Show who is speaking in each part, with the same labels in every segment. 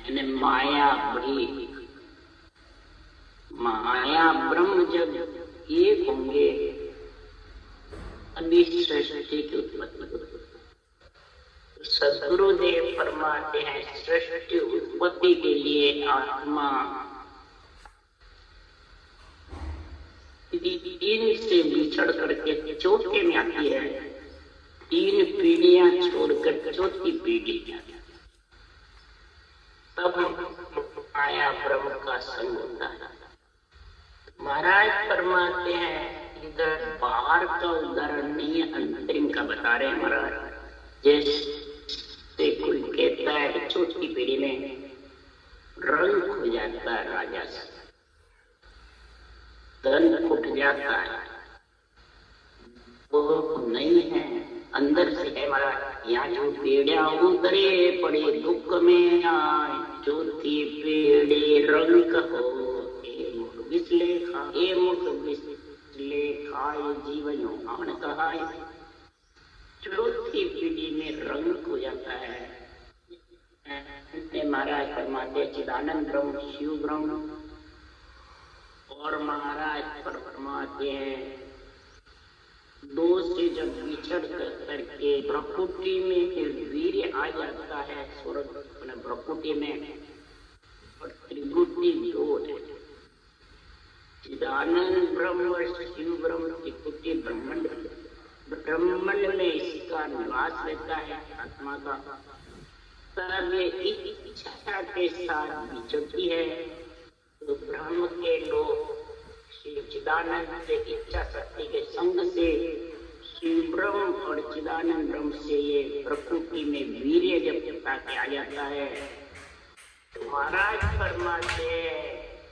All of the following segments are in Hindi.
Speaker 1: यानी माया भी, माया ब्रह्म जब एक होंगे अभी सृष्टि की उत्पत्ति। सद्गुरुदेव फरमाते हैं सृष्टि उत्पत्ति के लिए आत्मा तीन से बिछड़ करके चौथे में आती है। तीन पीढ़ियां छोड़कर चौथी पीढ़ी तब माया ब्रह्म का संग होता है। महाराज फरमाते हैं इधर बाहर का उदाहरण नहीं है, अंतरिम का बता रहे हैं महाराज। जैसे कोई कहता है चौथी पीढ़ी में रंग हो जाता है, राजा से धन फूट जाता है, वो नहीं है, अंदर से है महाराज। यहाँ जो पीढ़ियां उतरे पड़े दुख में आए, चौथी पीढ़ी रंग हो विश्लेखा, ए मुख विश्लेखाय जीवन आन कहाय। चौथी पीढ़ी में रंग हो जाता है। महाराज फरमाते चिदानंद ब्रह्म शिव ब्रह्म, और महाराज फरमाते हैं दो से जब विचर करके प्रकृति में फिर वीर्य आ जाता है स्वर्ग प्रकृति में, और त्रिभुति दो है, चिदानंद ब्रह्म शिव ब्रह्म त्रिभुति ब्रह्मांड। ब्रह्मांड में इसका निवास रहता है आत्मा का। तब ये इच्छा के साथ विचरती है, तो ब्रह्म के लोग शिव चिदानंद से इच्छा शक्ति के संग से शिव ब्रह्म और चिदानंद ब्रह्म से ये प्रकृति में वीर्य जब पिता के आ जाता है, तो महाराज फरमाते हैं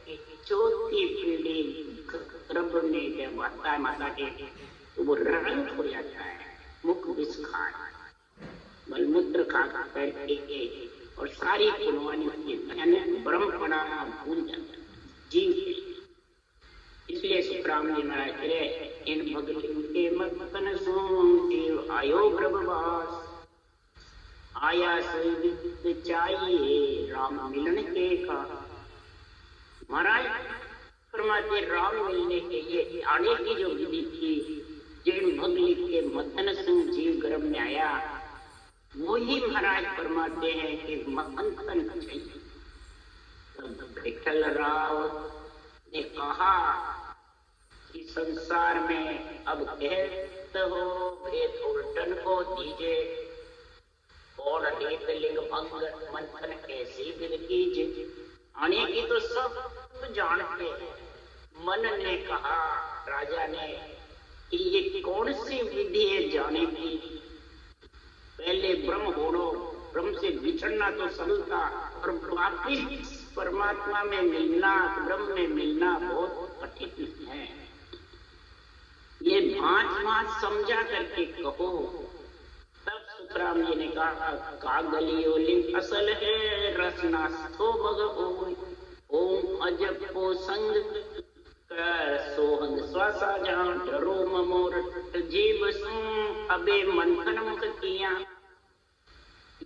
Speaker 1: कि चौथी पीढ़ी गर्भ में जब आता है माता के, तो वो रंग हो जाता है, मुख विष खा मलमूत्र खा करके और सारी पुनवानी ब्रह्म बनाना भूल जाता है जीव। इसलिए सुखराम जी महाराज करे इन भगवान के मत सुन आयो प्रभुवास, आया सुविद चाहिए राम मिलन के का। महाराज फरमाते राम मिलने के लिए आने की जो विधि थी, जिन भगली के मथन सिंह जीव गर्भ में आया, वो ही महाराज फरमाते हैं कि मंथन चाहिए। विठल राव ने कहा कि संसार में अब कहते हो भेद उल्टन को दीजिए, और हेत लिंग भंग मंथन कैसी दिल कीजिए। आने की तो सब जानते हैं। मन ने कहा राजा ने कि ये कौन सी विधि है जाने की, पहले ब्रह्म होनो, ब्रह्म से बिछड़ना तो सरल था, और वापिस परमात्मा में मिलना, ब्रह्म में मिलना बहुत कठिन है। ये भांत समझा करके कहो। तब सुखराम जी ने कहा कागलियो लिंग असल है रसना स्थो भग ओम अजब को संग सोहंग स्वासा जान डरो ममोर जीव सुन अबे मंथन मुख किया।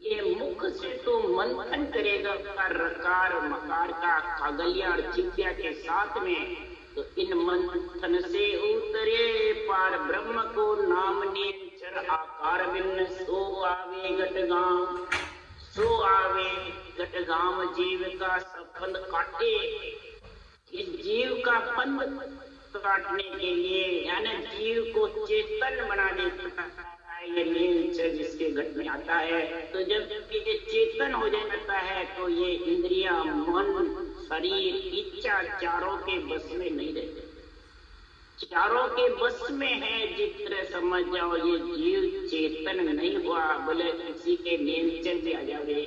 Speaker 1: ये मुख से तो मंथन करेगा रकार मकार का कागलिया और चित्या के साथ में, तो इन मंथन से उतरे पार ब्रह्म को नाम नेचर आकार भिन्न सो आवे घटगाम, सो आवे घटगाम जीव का संबंध काटे। इस जीव का पंध काटने के लिए यानी जीव को चेतन बना देता है ये नीलचर जिसके घट में आता है। तो जब ये चेतन हो जाता है तो ये इंद्रिया मन शरीर इच्छा चारों के बस में नहीं रहते, चारों के बस में है। जिस तरह समझ जाओ ये जीव चेतन नहीं हुआ, बोले किसी के नीलचर भी आ जावे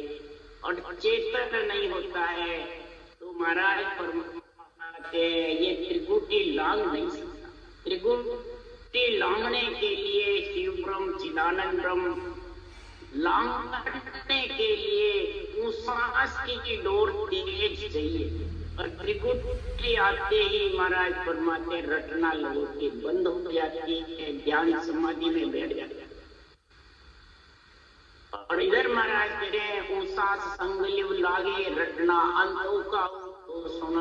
Speaker 1: और चेतन नहीं होता है, तो महाराज फरमाते ये त्रिगुटी लांग नहीं सकता। त्रिगुटी लांगने के लिए शिव ब्रह्म चिदानंद ब्रह्म लांगने के लिए सांस की डोर तेज चाहिए, और त्रिगुटी आते ही महाराज फरमाते रटना लोगों के बंद हो जाती है, ध्यान समाधि में बैठ जाता है। और इधर महाराज कह रहे हैं ऊसास संगलिव लागे रटना अंतो का तो सुन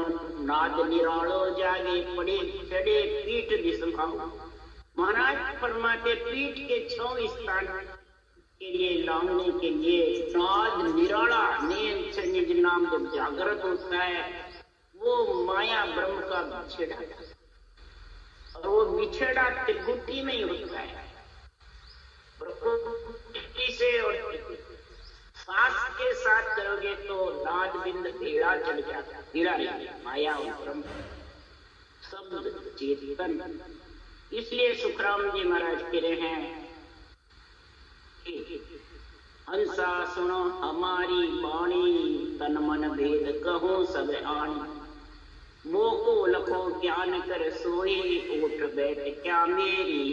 Speaker 1: नाद निरालो जागे पड़े चढ़े पीठ दिसमाओ। महाराज फरमाते पीठ के 6 स्थान के लिए लांगने के लिए नाद निराला निज निज नाम जब जागृत होता है वो माया ब्रह्म का बिछड़ा, और वो बिछड़ा त्रिगुटी में ही होता है, प्रकृति से। और सांस के साथ करोगे तो नाद बिंद भेड़ा चढ़ जाता, भेड़ा नहीं, माया और ब्रह्म शब्द चेतन। इसलिए सुखराम जी महाराज कह रहे हैं हंसा सुनो हमारी वाणी तन मन भेद कहो सब आनी। मोको लखो ज्ञान कर सोई उठ बैठ क्या मेरी।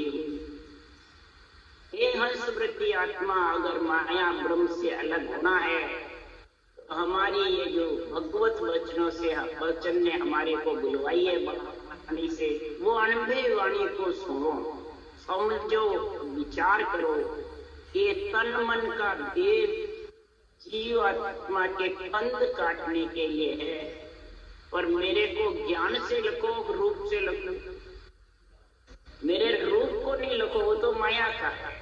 Speaker 1: हे हंस वृत्ति आत्मा, अगर माया ब्रह्म से अलग होना है तो हमारी ये जो भगवत वचनों से वचन ने हमारे को बुलवाई है वाणी से, वो अनुभव वाणी को सुनो, समझो, विचार करो। ये तन मन का भेद जीव आत्मा के फंद काटने के लिए है, पर मेरे को ज्ञान से लखो, रूप से लखो। मेरे रूप को नहीं लखो, वो तो माया का है।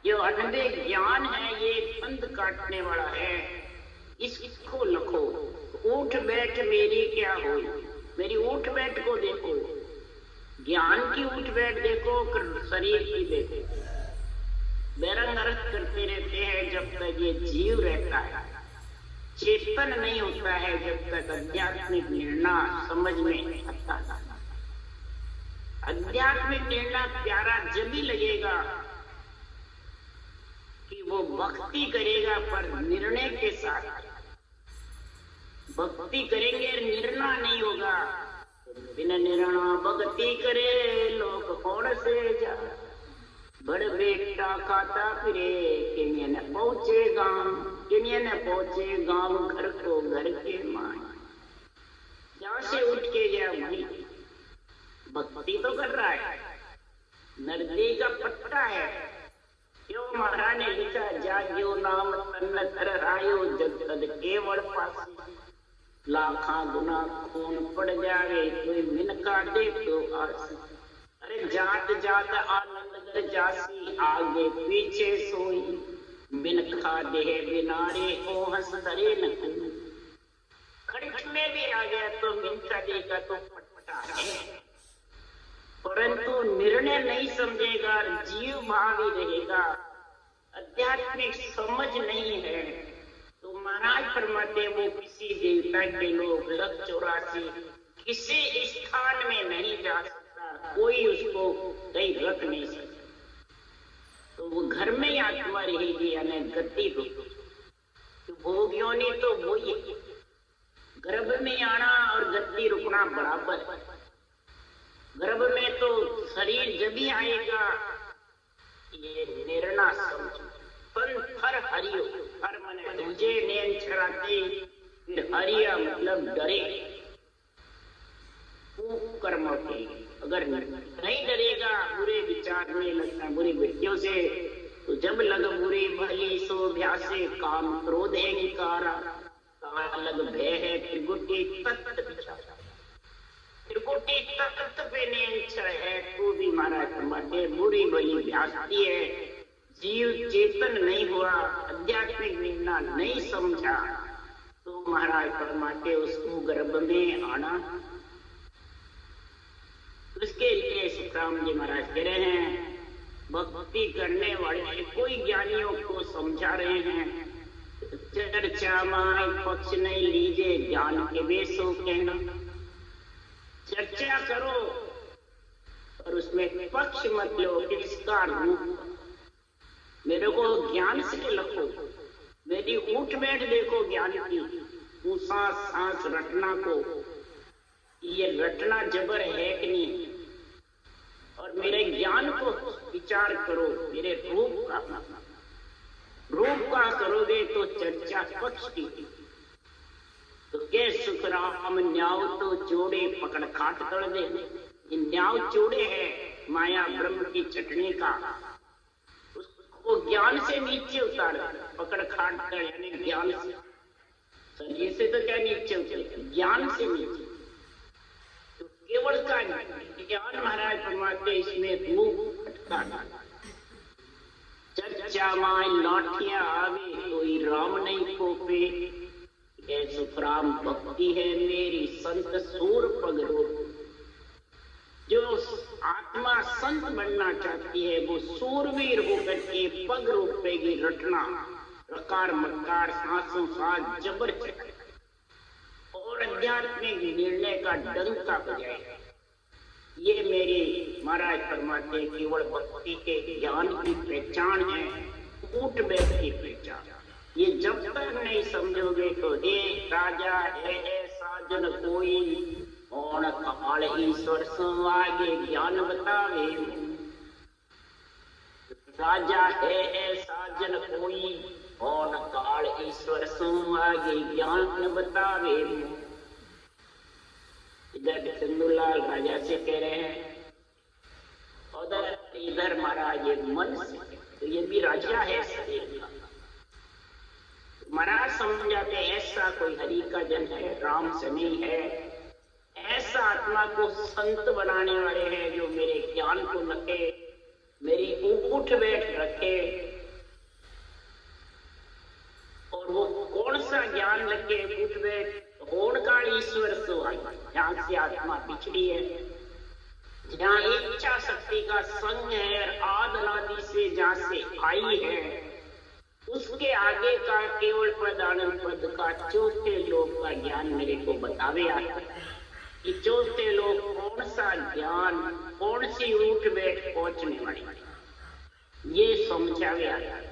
Speaker 1: जो अनंत ज्ञान है ये फंद काटने वाला है, इसको लखो। उठ बैठ मेरी क्या होई, मेरी उठ बैठ को देखो, ज्ञान की उठ बैठ देखो, शरीर की देखो। बेरंग अर्थ करते रहते हैं जब तक ये जीव रहता है, चेतन नहीं होता है जब तक आध्यात्मिक निर्णय समझ में आता है। आध्यात्मिक निर्णय प्यारा जब ही लगेगा कि वो भक्ति करेगा, पर निर्णय के साथ भक्ति करेंगे, निर्णय नहीं होगा। बिना निर्णय भक्ति करे लोग कौन से जा, बड़ बेटा खाता फिरे किन्हीं न पहुंचे गांव, किन्हीं न पहुंचे गांव घर को घर के मान। जहां से उठ के गया भाई, भक्ति तो कर रहा है, नरदे का पट्टा है। क्यों महाराज ने लिखा जाग्यो नाम तन्न तर रायो जग तद केवल पास। लाखा गुना खून पड़ जावे कोई मिनका दे तो आस। अरे जात जात आनंद कर जासी आगे पीछे सोई। मिनखा देह बिनारे ओ हंस धरे न खड़िक में भी आ गया तो मिनका देगा तो पटपटा है, परंतु निर्णय नहीं समझेगा, जीव भावी रहेगा, आध्यात्मिक समझ नहीं है तो महाराज फरमाते वो किसी देवता के लोग 184 किसी स्थान में नहीं जा सकता, कोई उसको कहीं रख नहीं सकता। तो वो घर में ही आत्मा रहेगी, यानी गति रूप। तो भोगियों ने तो वही है, गर्भ में आना और गति रुकना बराबर है। गर्भ में तो शरीर जब भी आएगा ये निर्णय समझो। हर हरियो, हर मने तुझे नैन छराते, फिर हरिया मतलब डरे कर्म के। अगर नहीं डरेगा, बुरे विचार नहीं लगता, बुरी वृत्तियों से, तो जब लग बुरी भली सो भ्यासे काम क्रोध है निकारा। लग भय है त्रिगुटी तत्त विचारा, त्रिगुटी तत्त पे नियंत्रण है तो भी महाराज फरमाते बुरी भली व्याप्ति है। जीव चेतन नहीं हुआ, आध्यात्मिक निर्णय नहीं समझा, तो महाराज फरमाते उसको गर्भ में आना। उसके लिए सुखराम जी महाराज कह रहे हैं भक्ति करने वाले कोई ज्ञानियों को समझा रहे हैं, चर्चा माय पक्ष नहीं लीजिए ज्ञान के बेसो कहना। चर्चा करो और उसमें पक्ष मत लो, इसका रूप मेरे को ज्ञान से लखो, मेरी उठ बैठ देखो ज्ञान की, सांस सांस रटना को, ये रटना जबर है कि नहीं, और मेरे ज्ञान को विचार करो, मेरे रूप का करोगे तो चर्चा पक्ष की। तो के सुखराम न्याव तो जोड़े पकड़ काट कर दे। ये न्याव जोड़े है माया ब्रह्म की चटनी का, वो ज्ञान से नीचे उतार, पकड़ खाट कर, यानी ज्ञान से, शरीर से तो क्या नीचे उतरे, ज्ञान से नीचे। तो केवल का ज्ञान महाराज परमात्मा इसमें मुंह अटका। चर्चा माय लाठिया आवे कोई राम नहीं खोपे, ऐसो राम भक्ति है मेरी संत सूर पगरो। जो आत्मा संत बनना चाहती है वो सूरवीर होकर के पग रोपेगी, रटना रकार मकार सांसों सांस जबर और आध्यात्मिक निर्णय का डंका बजाएगा। ये मेरी महाराज परमात्मा केवल भक्ति के ज्ञान की पहचान है, उठ बैठ की पहचान। ये जब तक नहीं समझोगे तो हे राजा है साजन कोई और काल ईश्वर सो आगे ज्ञान बतावे। राजा है साजन कोई और काल ईश्वर सो आगे ज्ञान बतावे। इधर चंदूलाल राजा से कह रहे हैं, उधर इधर महाराज ये मन से, तो ये भी राजा है शरीर का। महाराज समझाते ऐसा कोई हरि का जन है, राम से नहीं है, ऐसा आत्मा को संत बनाने वाले हैं जो मेरे ज्ञान को रखे, मेरी उठ बैठ रखे। और वो कौन सा ज्ञान रखे उठ बैठ, कौन का ईश्वर सो आई, जहां से आत्मा पिछड़ी है, जहां इच्छा शक्ति का संग है, आद अनादि से जहां से आई है, उसके आगे का केवल प्रधानंद पद का चौथे लोक का ज्ञान मेरे को बतावे आता है कि चौथे लोक कौन सा ज्ञान, कौन सी उठ बैठ पहुंचने वाली, ये समझावे आता है।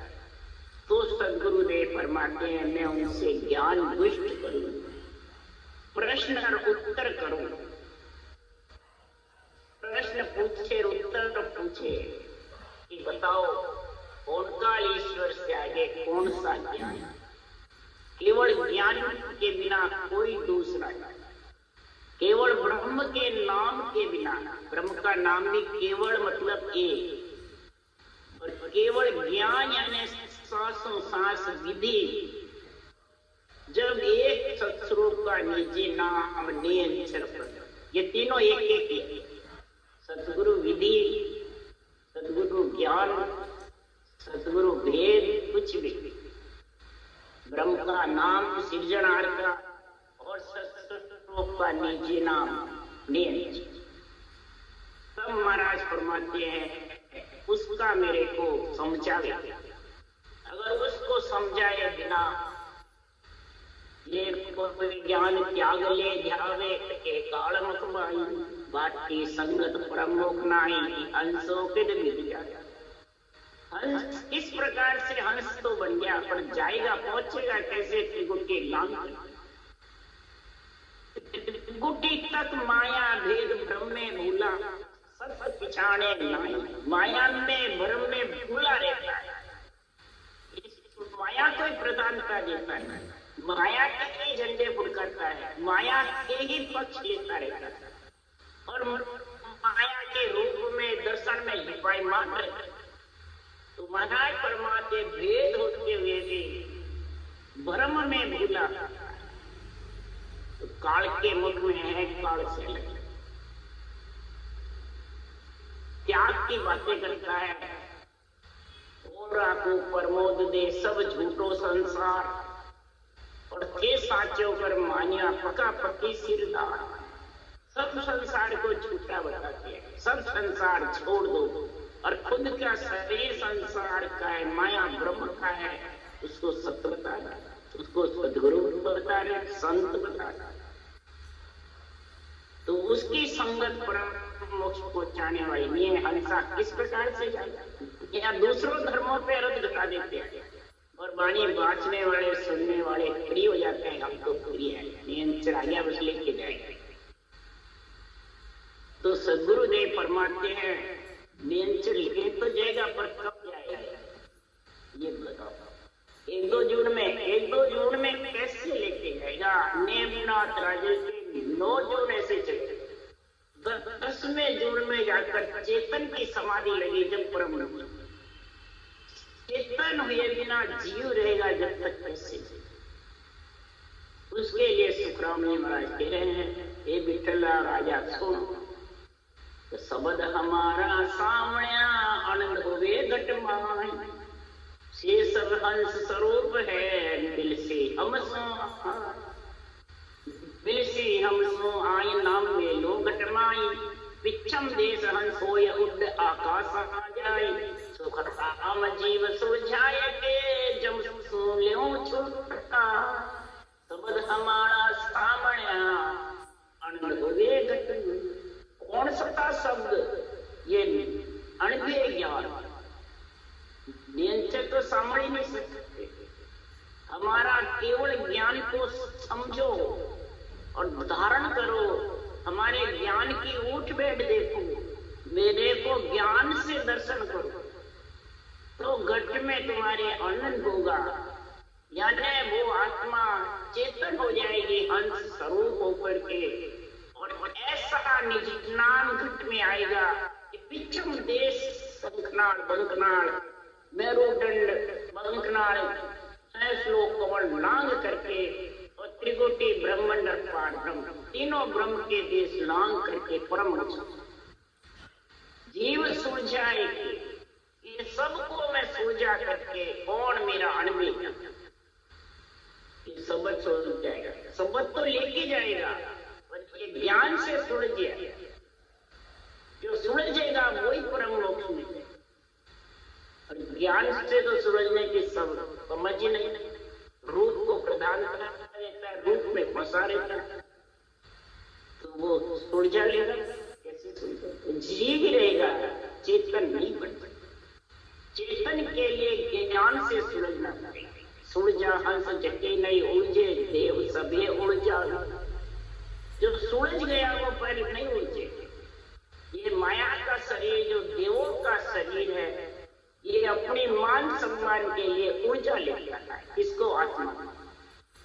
Speaker 1: तो सदगुरुदेव फरमाते हैं मैं उनसे ज्ञान दुष्ट करूं, प्रश्न और उत्तर करूं, प्रश्न पूछे उत्तर पूछे कि बताओ कौन का ईश्वर से आगे कौन सा ज्ञान। केवल ज्ञान के बिना कोई दूसरा नहीं, केवल ब्रह्म के नाम के बिना, ब्रह्म का नाम भी केवल मतलब एक, और केवल ज्ञान यानी सांसों सांस विधि, जब एक सत्स्वरूप का निजी नाम नियंत्रण पद, ये तीनों एक एक ही, सतगुरु विधि, सतगुरु ज्ञान, सतगुरु भेद, कुछ भी ब्रह्म का नाम सृजनहार और सत्स्वरूप का निजी नाम नियंत्रण, तब महाराज फरमाते हैं उसका मेरे को समझावे। अगर उसको समझाए बिना ये कोई ज्ञान त्याग ले जावे के काल मुखबाई, बाटी संगत प्रमुख नाई हंसों के मिल जाए। हंस इस प्रकार से हंस तो बन गया, पर जाएगा पहुंचेगा कैसे त्रिगुटी लांग, त्रिगुटी तक माया भेद ब्रह्म में भूला, सब पिछाने नाई, माया में ब्रह्म में भूला रहता है। माया को प्रधानता देता है, माया के ही झंडे फुड़कता है, माया के ही पक्ष लेता रहता है, और माया के रूप में दर्शन में लिपायमान रहता है। तो महाराज परमात्मा भेद होते हुए भी ब्रह्म में भूला, तो काल के मुख में है, काल से त्याग की बातें करता है। को प्रमोद दे सब झूठो संसार, और थे साचो पर मानिया पका पकी सिरदार। सब संसार को झूठा बताते हैं, सब संसार छोड़ दो और खुद का शरीर संसार का है, माया ब्रह्म का है, उसको सत्य बता रहा, उसको सदगुरु बता रहे, संत बता रहा। तो उसकी संगत परम मोक्ष को चाहने वाली नहीं है। हंसा किस प्रकार से जाएगा, या दूसरों धर्मों पे रद्द घटा देते हैं और वाणी बांचने वाले सुनने वाले फ्री हो जाते हैं। हम तो फ्री है, नियंत्रण आ गया, बस लेके जाएंगे। तो सदगुरुदेव फरमाते हैं नियंत्रण लेके तो जाएगा, पर कब जाएगा ये बताओ। एक दो जून में कैसे लेके जाएगा। नेमनाथ राजे के 9 जून ऐसे चले, 10वें जून में जाकर चेतन की समाधि लगी। जब परम चेतन हुए बिना जीव रहेगा जब तक कैसे? उसके लिए सुखराम जी महाराज कह रहे हैं, हे विठला राजा सुन, तो शब्द हमारा सामण्या आनंद होवे घट माय, शेष हंस स्वरूप है बिल से हम सो, बिल से हम सो आय नाम में लो घट माई, पिछम देश हंस होय उड़ आकाश आ जाए, सुख राम जीव सुलझाए के जम सो ल्यों छूटा, शब्द हमारा सामण्या आनंद होवे घट। कौन सा शब्द? ये अनभेय ज्ञान, नियंत्रण तो सामने नहीं सकते। हमारा केवल ज्ञान को समझो और धारण करो, हमारे ज्ञान की ऊठ बैठ देखो, मेरे को ज्ञान से दर्शन करो, तो घट में तुम्हारे आनंद होगा, यानी वो आत्मा चेतन हो जाएगी हंस स्वरूप होकर के, और ऐसा निज नाम घट में आएगा कि पिछम देश शंखनाड़ बंकनाड़ मेरुदंड बंकनाड़ श्लोक कमल लांग करके और त्रिकोटि ब्रह्मांड पार ब्रह्म, तीनों ब्रह्म के देश लांग करके परम जीव सुलझाएगी। ये सबको मैं सुलझा करके कौन मेरा अनमेय, सबद सुलझ जाएगा, सबद तो लेके जाएगा, ये ज्ञान से सुलझ जाएगा, जो सुलझेगा वही परम मोक्ष में। और ज्ञान से तो सुलझने की सब समझ ही नहीं, रूप को प्रदान करता रहता है, रूप में फंसा रहता है, तो वो सुलझा लेगा कैसे? सुलझा जीव ही रहेगा, चेतन नहीं बनता। चेतन के लिए ज्ञान से सुलझना पड़ेगा। सुलझा हंस जटे नहीं उलझे, देव सभी उलझा, जो सुलझ गया वो पहले नहीं उलझे। ये माया का शरीर जो देवों का शरीर है, ये अपने मान सम्मान के लिए ऊर्जा लेता है, इसको आत्मा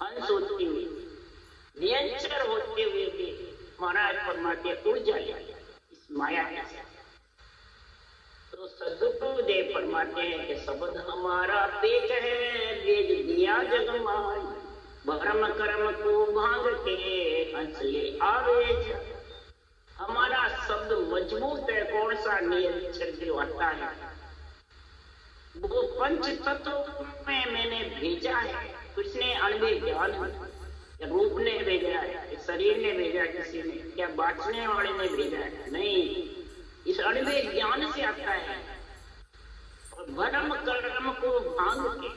Speaker 1: हंस होती हुई नियंत्रण होते हुए भी महाराज फरमाते ऊर्जा लेता इस माया के। तो सदगुरुदेव फरमाते हैं कि शब्द हमारा पेट है, वेद दिया जग माय, भरम कर्म को भांग के हंस ले आवेज। हमारा शब्द मजबूत है, कौन सा नियंत्रण जो आता है, वो पंच तत्व में मैंने भेजा है। उसने अणवे ज्ञान, रूप ने भेजा है, शरीर ने भेजा, किसी ने क्या बांटने वाले ने भेजा है? नहीं, इस अणवे ज्ञान से आता है। और भरम कर्म को भांग के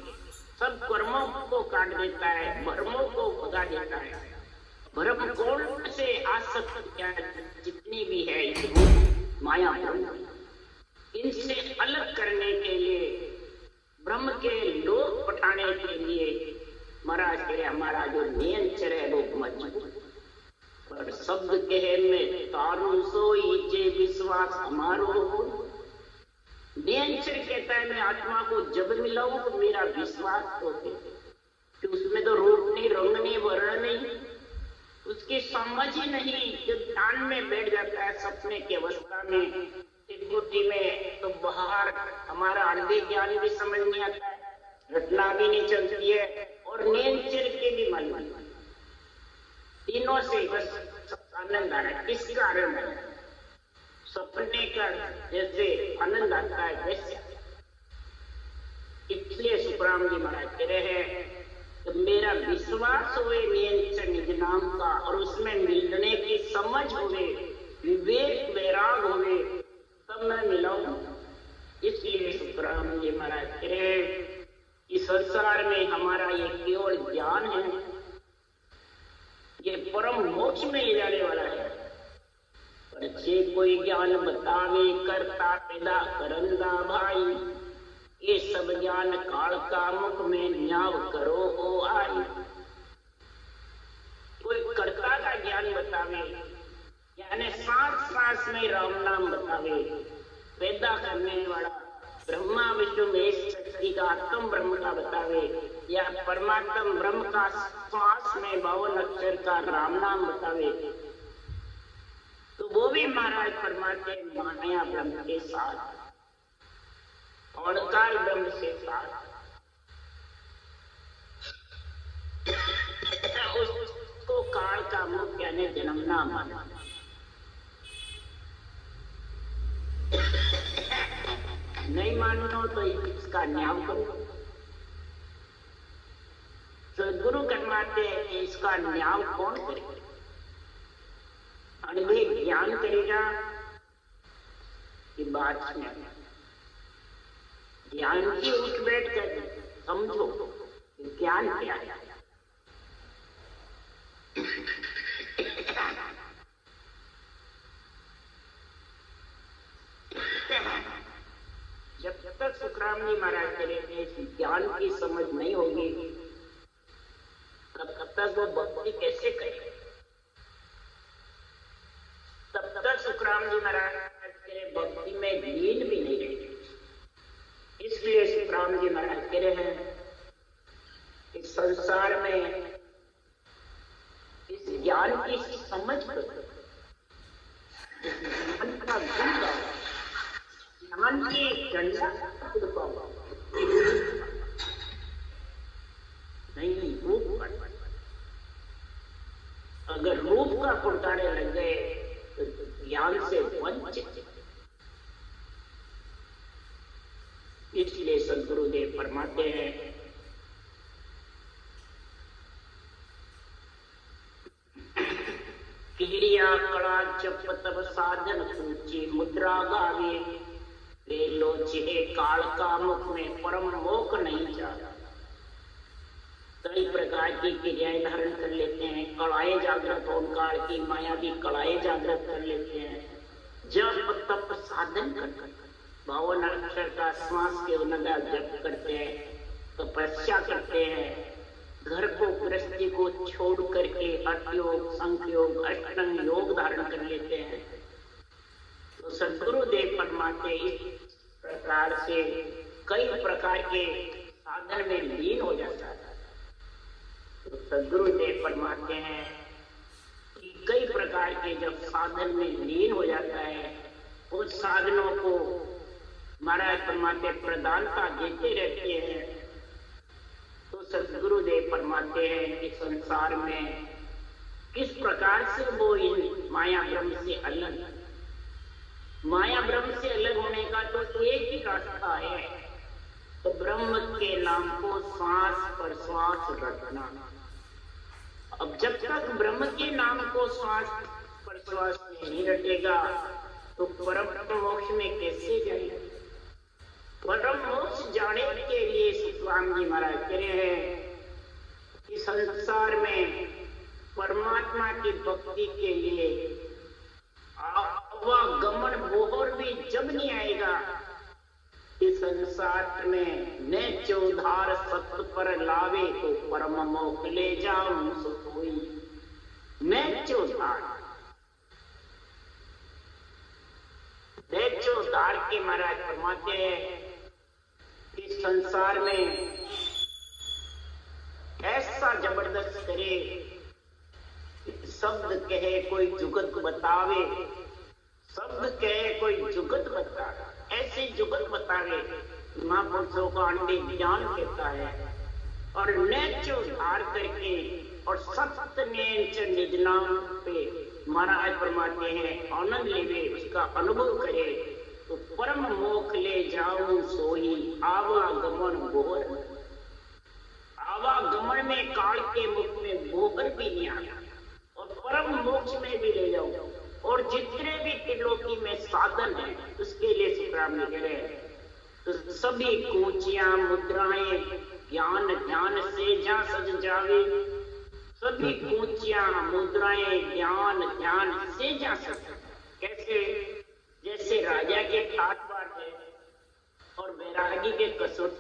Speaker 1: सब कर्मों को काट देता है, भरमों को भगा देता है। भरम कौन से आसक्तियां जितनी भी है इस माया इनसे अलग करने के लिए, ब्रह्म के लोक पठाने के लिए महाराज के हमारा जो नियंत्रण है वो मजबूत। पर शब्द कहे में तारू सोई जे विश्वास हमारो, नियंत्रण कहता है मैं आत्मा को जब मिलाऊं तो मेरा विश्वास हो, कि उसमें तो रूप नहीं, रंग नहीं, वर्ण नहीं, उसकी समझ ही नहीं, जो ध्यान में बैठ जाता है सपने की अवस्था में, त्रिपुटी में, तो बाहर हमारा अनवे ज्ञान भी समझ नहीं आता है, घटना भी नहीं चलती है, और नियंत्रण के भी मालूम, तीनों से बस आनंद आ रहा है। किस कारण है? सपने का जैसे आनंद आता है वैसे। इसलिए सुखराम जी महाराज कह रहे हैं कि मेरा विश्वास हुए नियंत्रण निज नाम का, और उसमें मिलने की समझ हुए, विवेक वैराग हुए, तब मैं मिलाऊं। इसलिए सुखराम जी महाराज कह रहे हैं इस संसार में हमारा ये केवल ज्ञान है, ये परम मोक्ष में ले जाने वाला है। पर जे कोई ज्ञान बतावे करता पैदा करंदा भाई, ये सब ज्ञान काल का मुख में न्याव करो ओ आई। कोई कर्ता का ज्ञान बतावे, यानी सांस सांस में राम नाम बतावे, पैदा करने वाला ब्रह्मा विष्णु महेश शक्ति का आत्म ब्रह्म का बतावे, या परमात्म ब्रह्म का श्वास में 52 अक्षर का राम नाम बतावे, तो वो भी महाराज फरमाते माया ब्रह्म के साथ। और काल ब्रह्म से साथ उसको काल का मुख यानी जन्म ना माना। नहीं मानो तो इसका न्याय करो। सदगुरु कहते हैं कि इसका न्याय कौन करेगा? अनुभव ज्ञान करेगा कि बात सुने? ज्ञान की उठ बैठ कर समझो ज्ञान क्या है। जब तक सुखराम जी महाराज करेंगे ज्ञान की समझ नहीं होगी तब तक वो भक्ति कैसे करेंगे? तब तक सुखराम जी महाराज के भक्ति में लीन भी नहीं रहेंगे। इसलिए सुखराम जी महाराज कह रहे हैं इस संसार में इस ज्ञान की समझ पर ज्ञान की गंगा नहीं रूप अगर रूप का फुटकारे लग गए तो ज्ञान से वंचित। इसलिए सदगुरुदेव फरमाते हैं क्रिया कड़ा जप तब साधन पूछी मुद्रा गावे रे लोचे काल का मुख में परम मोक नहीं जाता। कई प्रकार की क्रियाएं धारण कर लेते हैं, कड़ाए जागृत हो काल की माया भी कड़ाए जागृत कर लेते हैं। जप तप साधन कर 52 अक्षर का श्वास के उनका जप करते हैं, तपस्या करते हैं, घर को गृहस्थी को छोड़ करके अटयोग संख्योग अष्टांग योग धारण कर लेते हैं। तो सदगुरुदेव फरमाते इस प्रकार से कई प्रकार के साधन में लीन हो जाता है। तो सदगुरुदेव फरमाते हैं कि कई प्रकार के जब साधन में लीन हो जाता है उस साधनों को महाराज फरमाते प्रधानता देते रहते हैं। तो सदगुरुदेव फरमाते हैं कि संसार में किस प्रकार से वो इन माया ब्रह्म से अलग। माया ब्रह्म से अलग होने का तो एक ही रास्ता है, तो ब्रह्म के नाम को श्वास पर श्वास रखना। अब जब तक ब्रह्म के नाम को श्वास पर श्वास नहीं रटेगा तो परम मोक्ष में कैसे जाएगा? परम मोक्ष जाने के लिए सुखराम जी महाराज कह रहे हैं कि संसार में परमात्मा की भक्ति के लिए आवागमन बोहर भी जब नहीं आएगा कि संसार में न चौधार सत्य पर लावे तो परम मोक्ष ले जाऊं सो कोई न चौधार। चौधार के महाराज फरमाते हैं कि संसार में ऐसा जबरदस्त करे शब्द कहे कोई जुगत बतावे, शब्द कहे कोई जुगत बतावे, ऐसे जुगत बतावे महापुरुषों का अंडे ज्ञान कहता है। और नेच उधार करके और सत्य नेच निज नाम पे महाराज फरमाते हैं आनंद लेवे उसका अनुभव करे तो परम मोक्ष ले जाऊं सोई आवागमन बोहर। आवागमन में काल के मुख में बोहर भी नहीं आया और परम मोक्ष में भी ले जाऊं। और जितने भी त्रिलोकी में साधन है उसके लिए सुखराम ने कह रहे हैं तो सभी कूचियां मुद्राएं ज्ञान ध्यान से जा सज जावे। सभी कूचियां मुद्राएं ज्ञान ध्यान से जा सज। कैसे? जैसे राजा के ठाट बाट है और बैरागी के कसौट।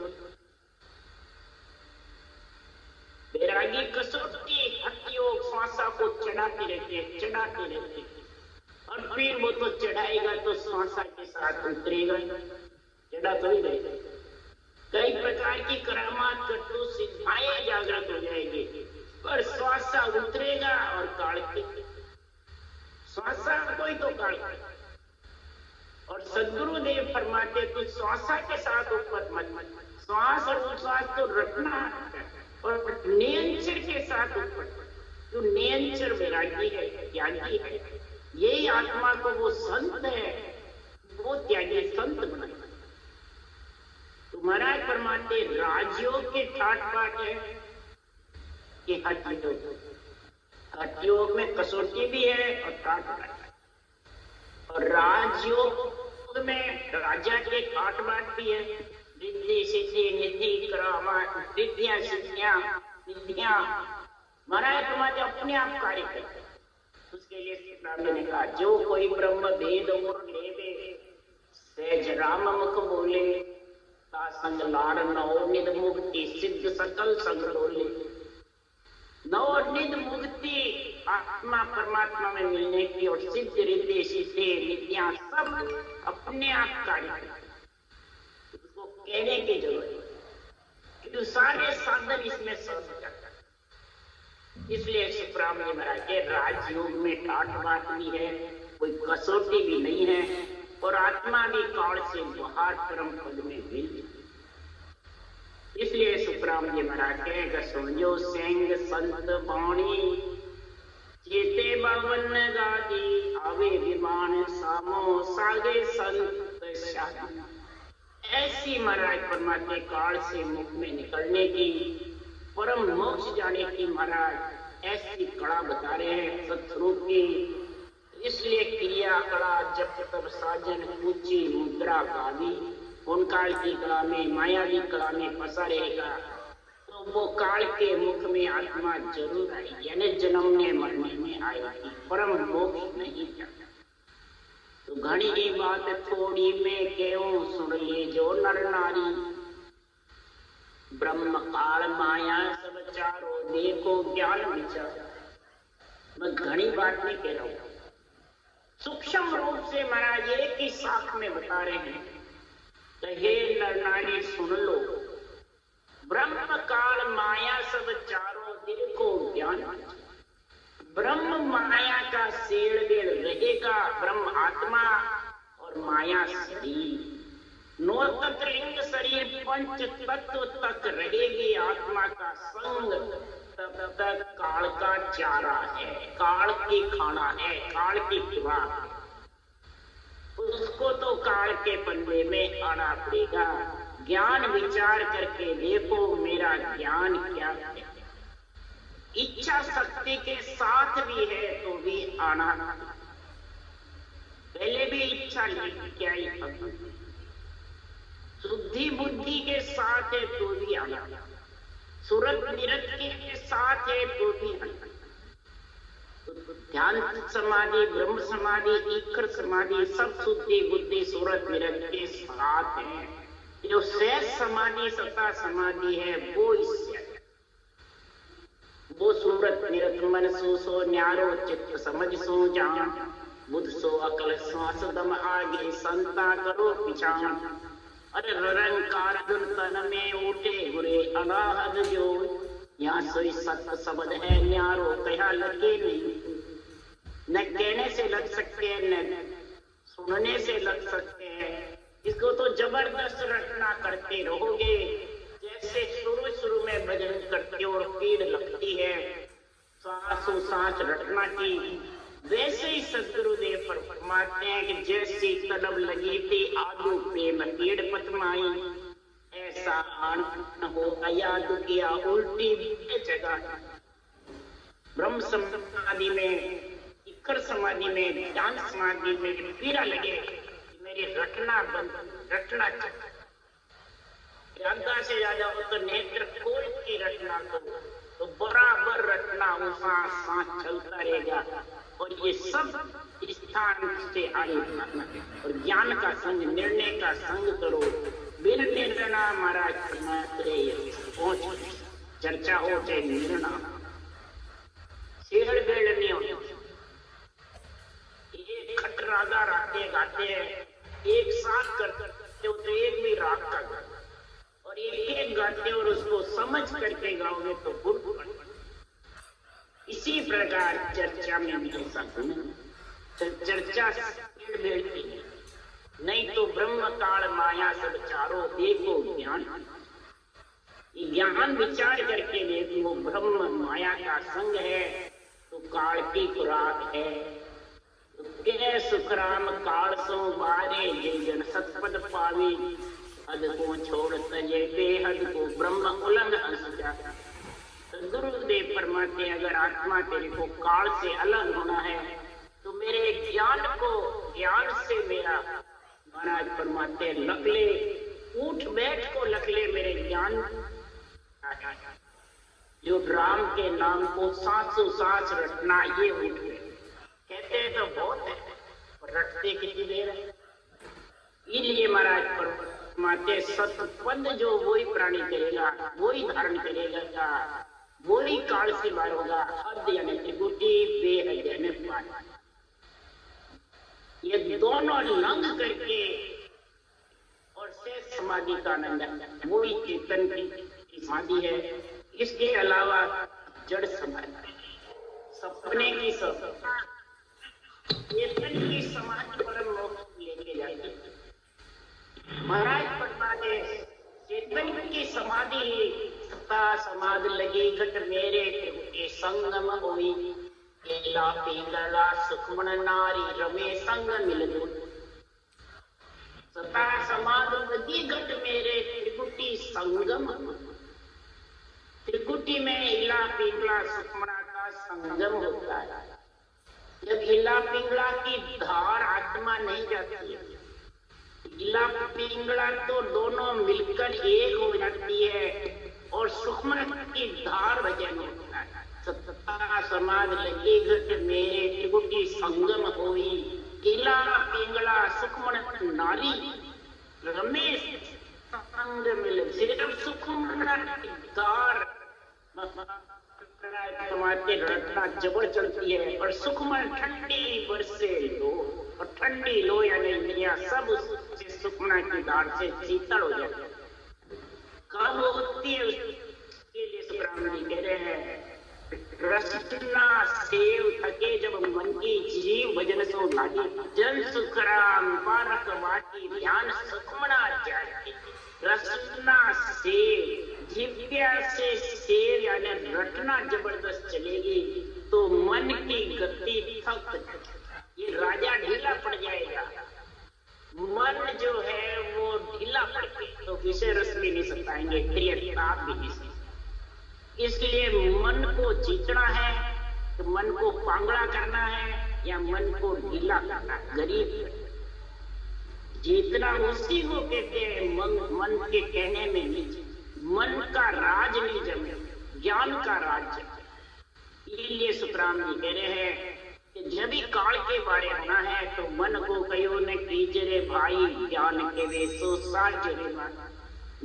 Speaker 1: बैरागी कसौटी हत्योग श्वासा को चढ़ाते रहते और फिर वो तो चढ़ाएगा तो श्वासा के साथ उतरेगा, चढ़ा तो ही रहेगा। कई प्रकार की करामात कटु सिद्धाएं जागृत हो जाएगी पर श्वासा उतरेगा और कार्तिक श्वासा कोई तो कार्तिक। और सदगुरुदेव फरमाते तू श्वासा के साथ ऊपर मत, श्वास और उच्छ्वास तो रटना है और नियंत्रण के साथ ऊपर। तू नियंत्रण वैरागी है, त्यागी है। यही आत्मा को वो संत है, वो त्यागी संत बना। तुम्हारा फरमाते राजयोग के ठाट बाट है कि हठ योग में कसौटी भी है और ठाट बाट। और राजयोग में राजा के ठाट बाट भी है, रिद्धि सिद्धि निधि करामात, रिद्धियां सिद्धियां निधियां। महाराज तुम्हारे अपने आप कार्य करते। उसके लिए श्री राम ने कहा जो कोई ब्रह्म भेद और लेवे, सहज राम मुख बोले, ता संग लाड़ नवनिध मुक्ति सिद्ध सकल संग डोले। नवनिध मुक्ति आत्मा परमात्मा में मिलने की और सिद्ध रिद्धि सिद्धि निधियां सब अपने आप कार्य करते। उसको कहने की जरूरत है कि सारे साधन इसमें सब जाता। इसलिए सुब्रमण्य महाराज के राजयोग में ठाट बाट भी है, कोई कसौटी भी नहीं है और आत्मा भी काल से बाहर परम पद में मिल। इसलिए सुब्रमण्य महाराज के समझो सिंह संत बाणी, चेते बावन गादी आवे विमान सामो सागे संत शादी। ऐसी महाराज परमात्मा काल से मुख में निकलने की, परम मोक्ष जाने की महाराज ऐसी कला बता रहे हैं सत्स्वरूप की। इसलिए क्रिया कला जप तप साजन ऊंची मुद्रा गावी, उन काल की कला में मायावी कला में फंसा रहेगा तो वो काल के मुख में आत्मा जरूर आएगी, यानी जन्मने मरने में आएगी, परम मोक्ष नहीं जाता। तो घड़ी बात थोड़ी में क्यों सुन ले जो नर नारी, ब्रह्म काल माया सब चारों देखो ज्ञान विचार। मैं घनी बात नहीं कह रहा हूं, सूक्ष्म रूप से महाराज एक ही साख में बता रहे हैं। तो हे नर नारी सुन लो, ब्रह्म काल माया सब चारों देखो ज्ञान। ब्रह्म माया का सेड़ बेड़ रहेगा, ब्रह्म आत्मा और माया शरीर, नौ तत्व लिंग शरीर पंच तत्व तक रहेगी आत्मा का संग। तब तक काल का चारा है, काल की खाना है, काल की खुराक। उसको तो काल के पल्ले में आना पड़ेगा। ज्ञान विचार करके देखो मेरा ज्ञान क्या है। इच्छा शक्ति के साथ भी है तो भी आना। पहले भी इच्छा क्या ही, शुद्धि बुद्धि के साथ है तो भी आना, सूरत निरत के साथ है तो भी आना। ध्यान समाधि, ब्रह्म समाधि, ईश्वर समाधि सब शुद्धि बुद्धि सूरत निरत के साथ है। जो सहज समाधि सत्ता समाधि है वो इससे, वो सूरत निरत मन सो न्यारो चित्त समझ सो जान, बुद्ध सो अकल श्वास दम आगे संता करो पिछान। अरे रंकार तन में उठे गुरे अनाहद जो, यहाँ सोई सत्य शब्द है न्यारो कहा लगे नहीं। न कहने से लग सकते हैं न सुनने से लग सकते हैं, इसको तो जबरदस्त रटना करते रहोगे। जैसे शुरू में भजन करते और पीड़ लगती है सांसों सांस रटना की, वैसे ही सदगुरुदेव फरमाते हैं कि जैसी तलब लगी थी आलू प्रेम पीड़ पतमाई, ऐसा आनंद हो अयाद किया उल्टी जगह। ब्रह्म समाधि में, ईश्वर समाधि में, ध्यान समाधि में पीड़ा लगे, मेरी रटना बंद, रटना ज्यादा से ज्यादा हो तो नेत्र खोल की रटना करो तो बराबर रटना सांस सांस चलता रहेगा। और ये सब स्थान से आगे और ज्ञान का संग, निर्णय का संग करो। बिन निर्णय महाराज पहुंच चर्चा हो चाहे निर्णय, शेर बेड़ नहीं हो। ये खट रागा राते गाते हैं, एक साथ करते हो तो एक भी राग का गाते, और एक गाते और उसको समझ करके गाओगे तो गुण। इसी प्रकार चर्चा में भी ऐसा गुण, चर्चा नहीं तो ब्रह्म काल माया सब चारों देखो ज्ञान। ज्ञान विचार करके देखो ब्रह्म माया का संग है तो काल की खुराक है। के सुखराम काल सो बारे जे जन सतपद पावी, हद को छोड़ तजे बेहद को ब्रह्म उलंग हंस जा। तो गुरुदेव फरमाते अगर आत्मा तेरे को काल से अलग होना है तो मेरे ज्ञान को, ज्ञान से मेरा, महाराज फरमाते लख ले, उठ बैठ को लख ले मेरे ज्ञान। जो राम के नाम को सांसों सांस रटना ये उठ गए। कहते हैं तो बहुत है पर रटते कितनी देर है। इसलिए महाराज फरमाते सतपद जो वही प्राणी करेगा, वही धारण करेगा, वही काल से बाहर होगा। हद यानी त्रिगुटी, बेहद यानी पानी, ये दोनों लंघ करके और शेष समाधि का आनंद है, वही चेतन की समाधि है। इसके अलावा जड़ समाधि, सपने की चेतन की समाधि परम मोक्ष लेके जाती है। महाराज फरमाते चेतन की समाधि सता समाध लगी घट मेरे के संगम होई, केला पिंगला सुखमन नारी रमे संग मिल दो। सता समाध लगी घट मेरे त्रिकुटी संगम, त्रिकुटी में इला पिंगला सुखमना का संगम होता है। जब इला पिंगला की धार आत्मा नहीं जाती है, इला पिंगला तो दोनों मिलकर एक हो जाती है और सुखमन की धार भजन होता है। सत्ता समाध लगी घट मेरे त्रिकुटी संगम होई, इला पिंगला सुखमन नारी रमेश संग मिल। सिर्फ सुखमन की धार रटना जबर चलती है और सुखमन ठंडी बरसे लो, और ठंडी लो यानी इंद्रियां सब सुखमना की धार से शीतल हो जाती है। कब होती है उसके लिए सुब्रह्मण्य जी कह रहे हैं रसना सेव थके जब मन की जीव भजन सो लागी, जन सुखराम बारक वाटी ध्यान सुखमना जाए। रसना सेव, जिव्या से सेव यानी रटना जबरदस्त चलेगी तो मन की गति थक, ये राजा ढीला पड़ जाएगा। मन जो है वो ढीला पड़ के तो विषय रस भी नहीं सताएंगे, क्रिया भी नहीं सकते। इसलिए मन को जीतना है तो मन को पांगड़ा करना है या मन को ढीला करना है, गरीब जीतना उसी को कहते हैं। मन के कहने में नहीं, मन का राज नहीं जमे, ज्ञान का राज जमे। इसलिए सुखराम जी कह रहे हैं कि जब भी काल के बारे होना है तो मन को कहो न कीजरे भाई, ज्ञान के वे सो साजरे माना।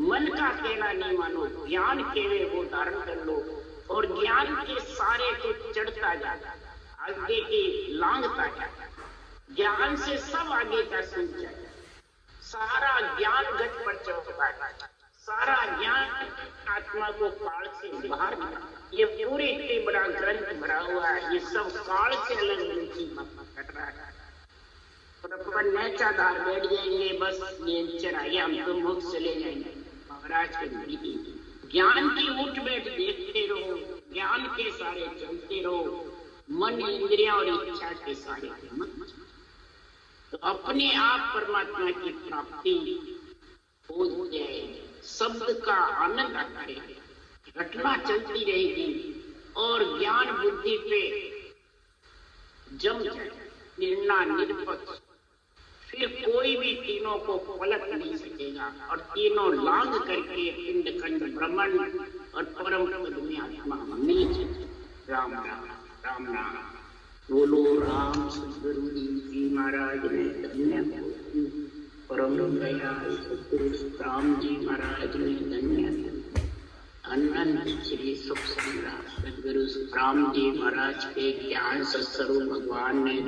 Speaker 1: मन का कहना नहीं मानो, ज्ञान के वे वो धारण कर लो और ज्ञान के सारे को चढ़ता जा, आगे की लांघता जा, ज्ञान से सब आगे का सूझ जाए। सारा ज्ञान घट पर चढ़ता है, सारा ज्ञान आत्मा को काल से बाहर निकाला। ये पूरी इतनी बड़ा ग्रंथ भरा हुआ है, ये सब काल से अलग अलग चीज घट रहा है। अपन नेचादार बैठ जाएंगे, बस ये चढ़ाइए हम तो मुक्त चले जाएंगे। महाराज के ज्ञान की उठ बैठ देखते रहो, ज्ञान के सारे चलते रहो, मन इंद्रिया और इच्छा के सारे तो अपने आप परमात्मा की प्राप्ति हो जाएगी। शब्द का आनंद आता रहेगा, घटना चलती रहेगी और ज्ञान बुद्धि पे जम जाए, निर्णय निरपक्ष। फिर कोई भी तीनों को पलट नहीं सकेगा और तीनों लांघ करके पिंड खंड भ्रमण और परम पद में आत्मा मिल जाए। राम राम राम राम बोलो। राम सदगुरु जी महाराज ने धन्य, परम दयाल सदगुरु राम जी महाराज ने धन्य, अनंत श्री सुख सदगुरु राम जी महाराज के ज्ञान सत्स्वरूप भगवान ने